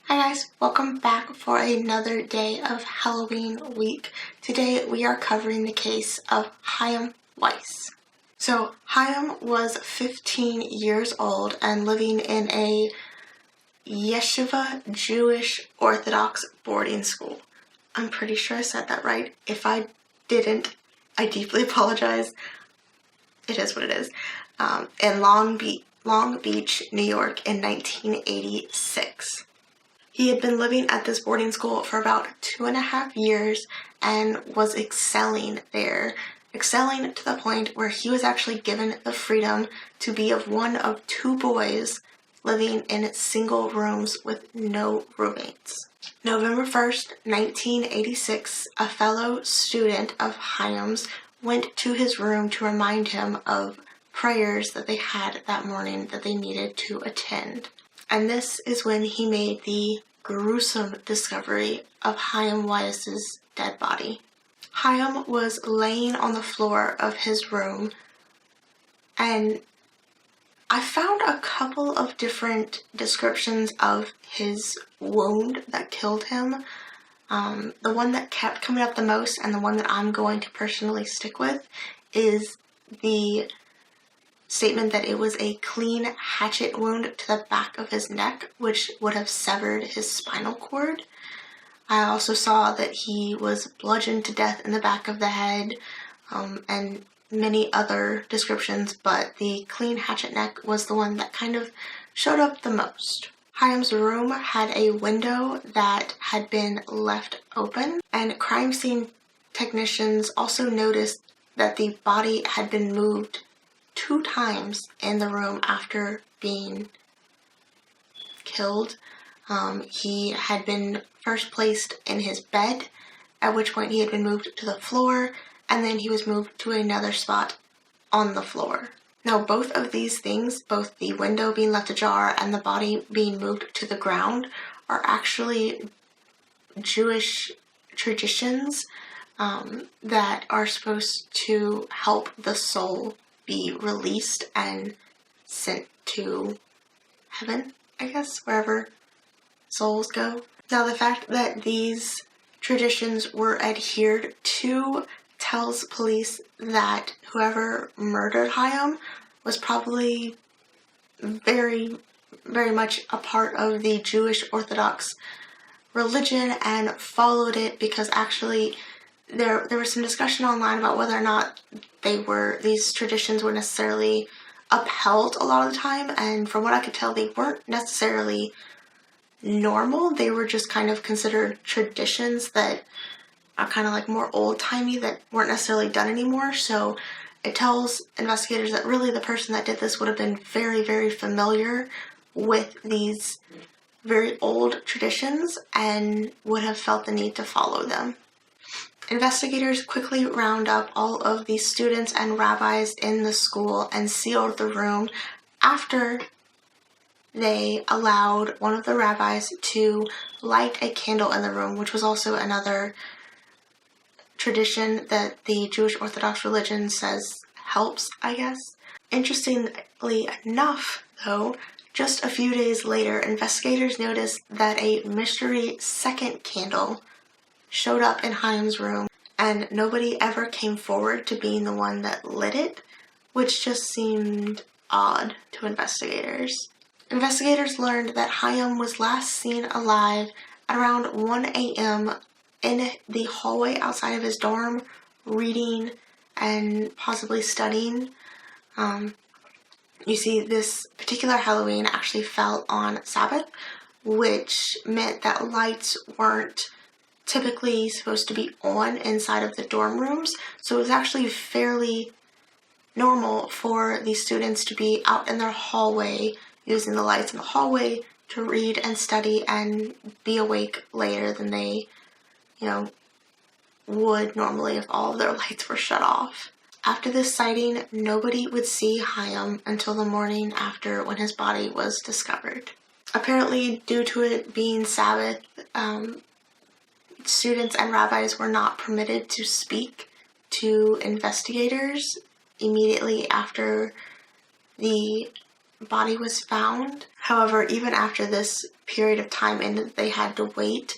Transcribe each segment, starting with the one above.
Hi guys, welcome back for another day of Halloween week. Today we are covering the case of Chaim Weiss. So Chaim was 15 years old and living in a yeshiva Jewish Orthodox boarding school. I'm pretty sure I said that right. If I didn't, I deeply apologize. It is what it is. In Long Beach, New York in 1986. He had been living at this boarding school for about 2.5 years and was excelling there. Excelling to the point where he was actually given the freedom to be of one of two boys living in single rooms with no roommates. November 1st, 1986, a fellow student of Chaim's went to his room to remind him of prayers that they had that morning that they needed to attend. And this is when he made the gruesome discovery of Chaim Weiss's dead body. Chaim was laying on the floor of his room, and I found a couple of different descriptions of his wound that killed him. The one that kept coming up the most, and the one that I'm going to personally stick with, is the statement that it was a clean hatchet wound to the back of his neck, which would have severed his spinal cord. I also saw that he was bludgeoned to death in the back of the head, and many other descriptions, but the clean hatchet neck was the one that kind of showed up the most. Chaim's room had a window that had been left open, and crime scene technicians also noticed that the body had been moved 2 times in the room after being killed. He had been first placed in his bed, at which point he had been moved to the floor, and then he was moved to another spot on the floor. Now, both of these things, both the window being left ajar and the body being moved to the ground, are actually Jewish traditions that are supposed to help the soul be released and sent to heaven, I guess, wherever souls go. Now, the fact that these traditions were adhered to tells police that whoever murdered Chaim was probably very, very much a part of the Jewish Orthodox religion and followed it, because actually there was some discussion online about whether or not these traditions were necessarily upheld a lot of the time, and from what I could tell, they weren't necessarily normal. They were just kind of considered traditions that are kind of like more old-timey, that weren't necessarily done anymore. So it tells investigators that really the person that did this would have been very, very familiar with these very old traditions and would have felt the need to follow them. Investigators quickly round up all of the students and rabbis in the school and sealed the room after they allowed one of the rabbis to light a candle in the room, which was also another tradition that the Jewish Orthodox religion says helps, I guess. Interestingly enough, though, just a few days later, investigators noticed that a mystery second candle showed up in Chaim's room, and nobody ever came forward to being the one that lit it, which just seemed odd to investigators. Investigators learned that Chaim was last seen alive at around 1 a.m. in the hallway outside of his dorm, reading and possibly studying. You see, this particular Halloween actually fell on Sabbath, which meant that lights weren't typically supposed to be on inside of the dorm rooms, so it was actually fairly normal for these students to be out in their hallway using the lights in the hallway to read and study and be awake later than they, would normally if all of their lights were shut off. After this sighting, nobody would see Chaim until the morning after, when his body was discovered. Apparently, due to it being Sabbath, students and rabbis were not permitted to speak to investigators immediately after the body was found. However, even after this period of time ended, they had to wait.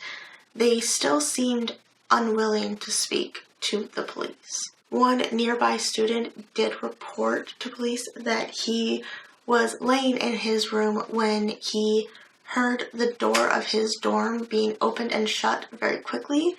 They still seemed unwilling to speak to the police. One nearby student did report to police that he was laying in his room when he heard the door of his dorm being opened and shut very quickly.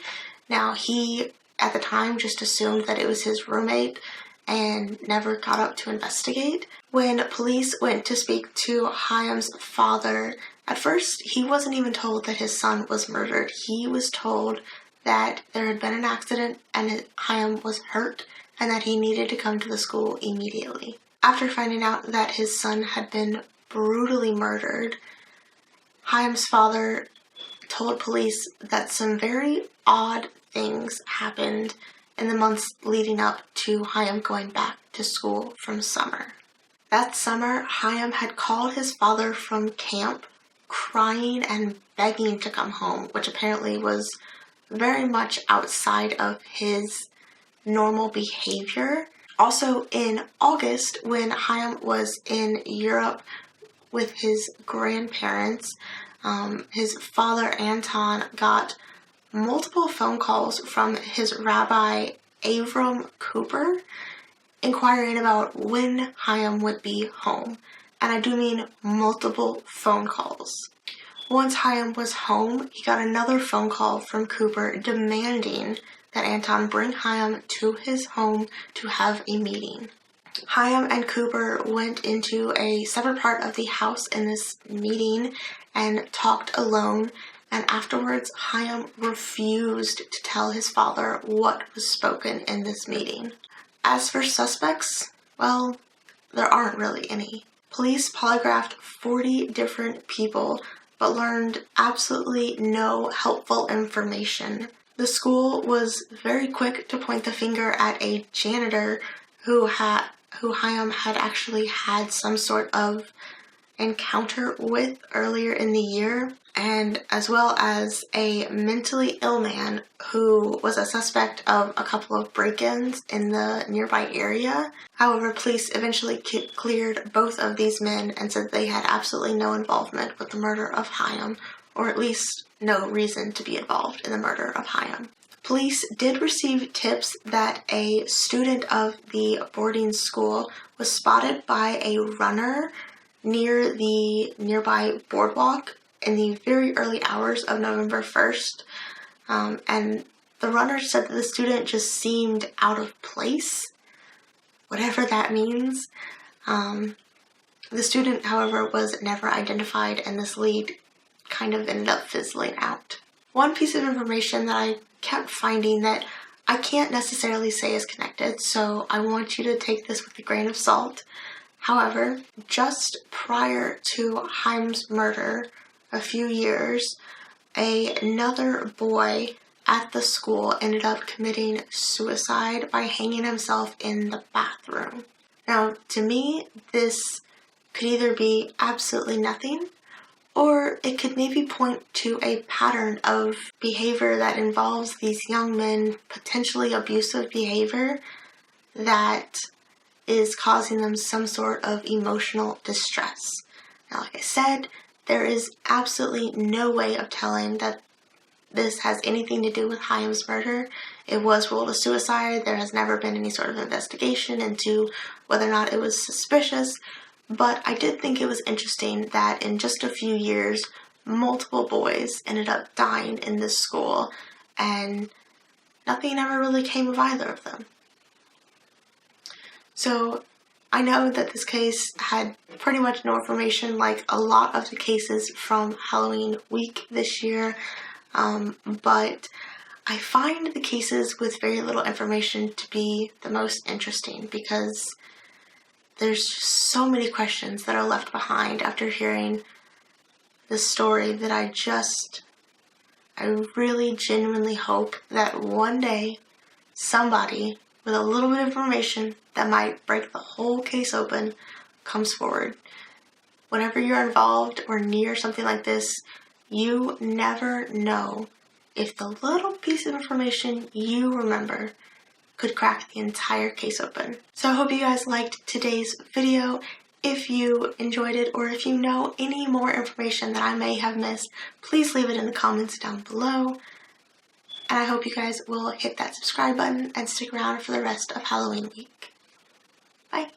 Now, he, at the time, just assumed that it was his roommate and never got up to investigate. When police went to speak to Chaim's father, at first, he wasn't even told that his son was murdered. He was told that there had been an accident and Chaim was hurt and that he needed to come to the school immediately. After finding out that his son had been brutally murdered, Chaim's father told police that some very odd things happened in the months leading up to Chaim going back to school from summer. That summer, Chaim had called his father from camp, crying and begging to come home, which apparently was very much outside of his normal behavior. Also in August, when Chaim was in Europe with his grandparents, his father Anton got multiple phone calls from his rabbi Avram Cooper inquiring about when Chaim would be home. And I do mean multiple phone calls. Once Chaim was home, he got another phone call from Cooper demanding that Anton bring Chaim to his home to have a meeting. Chaim and Cooper went into a separate part of the house in this meeting and talked alone, and afterwards Chaim refused to tell his father what was spoken in this meeting. As for suspects, well, there aren't really any. Police polygraphed 40 different people but learned absolutely no helpful information. The school was very quick to point the finger at a janitor who Chaim had actually had some sort of encounter with earlier in the year, and as well as a mentally ill man who was a suspect of a couple of break-ins in the nearby area. However, police eventually cleared both of these men and said they had absolutely no involvement with the murder of Chaim, or at least no reason to be involved in the murder of Chaim. Police did receive tips that a student of the boarding school was spotted by a runner near the nearby boardwalk in the very early hours of November 1st. And the runner said that the student just seemed out of place, whatever that means. The student, however, was never identified, and this lead kind of ended up fizzling out. One piece of information that I kept finding that I can't necessarily say is connected, so I want you to take this with a grain of salt. However, just prior to Chaim's murder, a few years, another boy at the school ended up committing suicide by hanging himself in the bathroom. Now, to me, this could either be absolutely nothing, or it could maybe point to a pattern of behavior that involves these young men, potentially abusive behavior, that is causing them some sort of emotional distress. Now, like I said, there is absolutely no way of telling that this has anything to do with Chaim's murder. It was ruled a suicide. There has never been any sort of investigation into whether or not it was suspicious. But I did think it was interesting that in just a few years, multiple boys ended up dying in this school, and nothing ever really came of either of them. So I know that this case had pretty much no information, like a lot of the cases from Halloween week this year, but I find the cases with very little information to be the most interesting because there's just so many questions that are left behind after hearing this story that I really genuinely hope that one day somebody with a little bit of information that might break the whole case open comes forward. Whenever you're involved or near something like this, you never know if the little piece of information you remember could crack the entire case open. So I hope you guys liked today's video. If you enjoyed it, or if you know any more information that I may have missed, please leave it in the comments down below. And I hope you guys will hit that subscribe button and stick around for the rest of Halloween week. Bye!